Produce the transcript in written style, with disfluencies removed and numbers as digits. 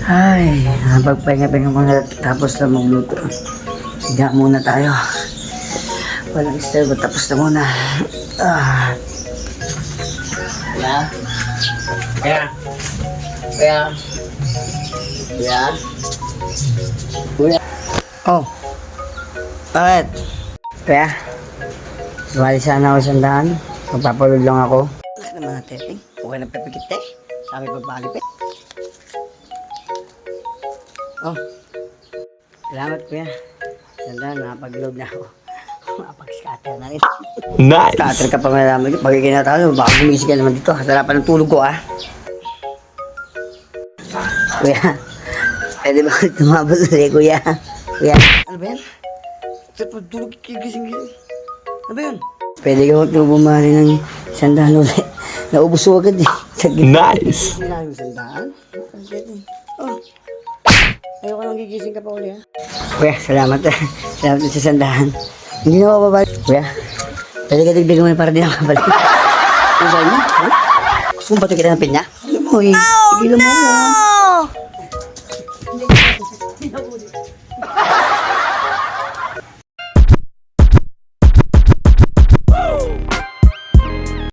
Ay, pagpahinga-pahinga muna tapos na magluto. Higa muna tayo. Walang istorbo, tapos na muna. Ah. Kuya? Kuya? Kuya? Kuya? Kuya? Oh. Bakit? Kuya? Sumali sana ako sa daan. Magpapalod lang ako. Wala naman na testing. Okay na pepikit eh. Sabi pagpalipit. Oh. Salamat kuya. Sandaan, nakapag-load na ako. Makapag-scatter na rin. Nice! Scatter ka pa malaman dito. Pag ikinatalo, baka gumising ka naman dito. Hasarapan ng tulog ko ah. Kuya, pwede ba tumabal ulit kuya? Kuya, ano ba yan? Sa pagtulog, kigising-gising. Ano ba yun? Pwede ka huwag bumari ng sandaan ulit. Naubos ko agad eh. Nice! Sinabi mo sandaan? Oh. Ayoko nang gigising ka pa uli ha. Kuya, salamat ah. Salamat sa sandahan. Hindi na ako babalik. Kuya, pwede ka dagdagan mo para di na kabalik. Ano sabi mo? Ha? Gusto mong bato kita ng pinya? Alam mo eh. Tigilan mo mo.